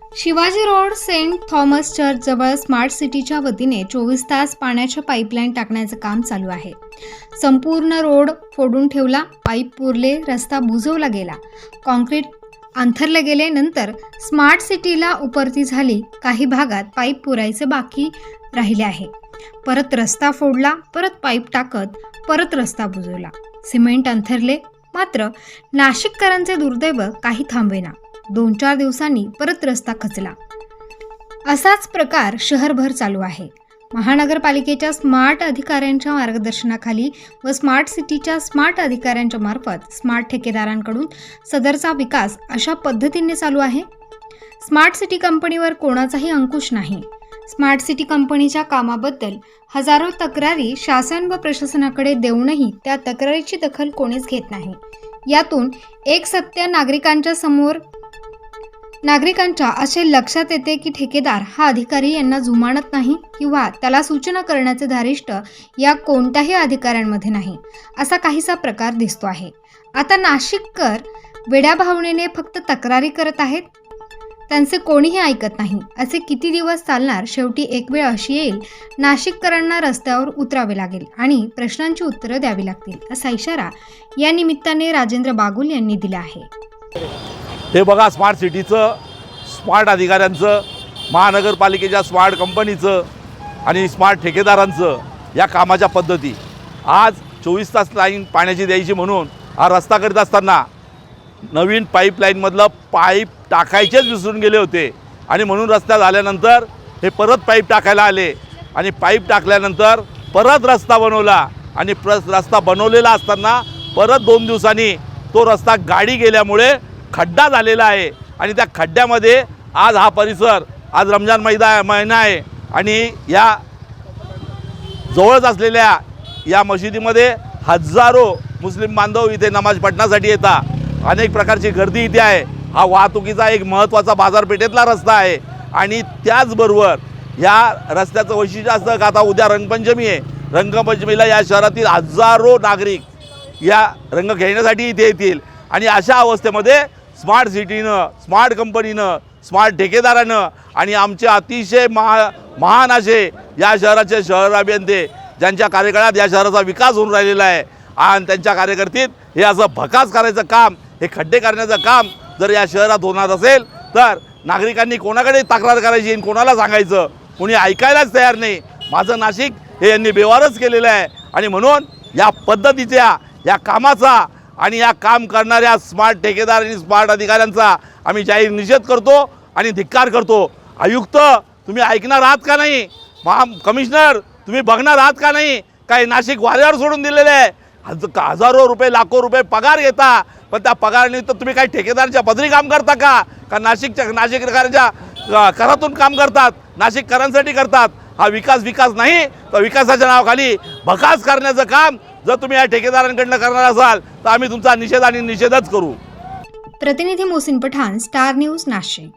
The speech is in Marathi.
Shivaji road saint Thomas church जवळ स्मार्ट सिटीच्या वतीने 24 तास पाण्याच्या पाईपलाईन टाकण्याचं काम चालू आहे। संपूर्ण रोड फोडून ठेवला, पाईप पुरले, रस्ता बुजवला गेला, कॉन्क्रीट अंथरले गेले। नंतर स्मार्ट सिटीला उपरती झाली, काही भागात पाईप पुरायचे बाकी राहिले आहे। परत रस्ता फोडला, परत पाईप टाकत परत रस्ता बुजवला, सिमेंट अंथरले। मात्र नाशिककरांचे दुर्दैव काही थांबेना। 2-4 दिवसांनी परत रस्ता खचला। असाच प्रकार शहरभर चालू आहे। महानगरपालिकेच्या स्मार्ट अधिकाऱ्यांच्या मार्गदर्शनाखाली व स्मार्ट सिटीच्या स्मार्ट अधिकाऱ्यांच्या मार्फत स्मार्ट ठेकेदारांकडून सदरचा विकास अशा पद्धतीने चालू आहे। स्मार्ट सिटी कंपनीवर कोणाचाही अंकुश नाही। स्मार्ट सिटी कंपनीच्या कामाबद्दल हजारो तक्रारी शासन व प्रशासनाकडे देऊनही त्या तक्रारीची दखल कोणीच घेत नाही। यातून एक सत्य नागरिकांच्या असे लक्षात येते की ठेकेदार हा अधिकारी यांना जुमानत नाही किंवा त्याला सूचना करण्याचे धारिष्ट या कोणत्याही अधिकाऱ्यांमध्ये नाही, असा काहीसा प्रकार दिसतो आहे। आता नाशिककर वेड्या भावनेने फक्त तक्रारी करत आहेत, त्यांचे कोणीही ऐकत नाही। असे किती दिवस चालणार? शेवटी एक वेळ अशी येईल, नाशिककरांना रस्त्यावर उतरावे लागेल आणि प्रश्नांची उत्तरं द्यावी लागतील, असा इशारा या निमित्ताने राजेंद्र बागुल यांनी दिला आहे। हे बघा, स्मार्ट सिटीचं, स्मार्ट अधिकाऱ्यांचं, महानगरपालिकेच्या स्मार्ट कंपनीचं आणि स्मार्ट ठेकेदारांचं या कामाच्या पद्धती। आज 24 तास लाईन पाण्याची द्यायची म्हणून हा रस्ता करीत असताना नवीन पाईपलाईनमधलं पाईप टाकायचेच विसरून गेले होते आणि म्हणून रस्ता झाल्यानंतर हे परत पाईप टाकायला आले आणि पाईप टाकल्यानंतर परत रस्ता बनवला आणि रस्ता बनवलेला असताना परत 2 दिवसांनी तो रस्ता गाडी गेल्यामुळे खड्डा झालेला आहे आणि त्या खड्ड्यामध्ये आज हा परिसर, आज रमजान महिना आहे आणि या जवळच असलेल्या या मशिदीमध्ये हजारो मुस्लिम बांधव इथे नमाज पढण्यासाठी येतात। अनेक प्रकारची गर्दी इथे आहे। हा वाहतुकीचा एक महत्त्वाचा बाजारपेठेतला रस्ता आहे आणि त्याचबरोबर या रस्त्याचं वैशिष्ट्य असतं का आता उद्या रंगपंचमी आहे। रंगपंचमीला या शहरातील हजारो नागरिक या रंग खेळण्यासाठी इथे येतील आणि अशा अवस्थेमध्ये स्मार्ट सिटीनं, स्मार्ट कंपनीनं, स्मार्ट ठेकेदारानं आणि आमचे अतिशय महान असे या शहराचे शहर अभियंते ज्यांच्या कार्यकाळात या शहराचा विकास होऊन राहिलेला आहे आणि त्यांच्या कार्यकर्तीत हे असं भकास करायचं काम, हे खड्डे करण्याचं काम जर या शहरात होणार असेल तर नागरिकांनी कोणाकडे तक्रार करायची आणि कोणाला सांगायचं, कोणी ऐकायलाच तयार नाही। माझं नाशिक हे यांनी बेवारच केलेलं आहे आणि म्हणून या पद्धतीच्या या कामाचा आणि या काम करणाऱ्या स्मार्ट ठेकेदार आणि स्मार्ट अधिकाऱ्यांचा आम्ही जाहीर निषेध करतो आणि धिक्कार करतो। आयुक्त, तुम्ही ऐकणार आहात का नाही? कमिशनर, तुम्ही बघणार आहात का नाही? काही नाशिक वाऱ्यावर सोडून दिलेले आहे। हजारो रुपये, लाखो रुपये पगार घेता, पण त्या पगारानिमित्त तुम्ही काही ठेकेदारांच्या पदरी काम करता का नाशिककरांच्या करातून काम करतात, नाशिककरांसाठी करतात? हा विकास नाही, तर विकासाच्या नावाखाली भकास करण्याचं काम जर तुम्ही या ठेकेदारांकडनं करणार असाल तर आम्ही तुमचा निषेध आणि निषेधच करू। प्रतिनिधी मोहसिन पठाण, स्टार न्यूज, नाशिक।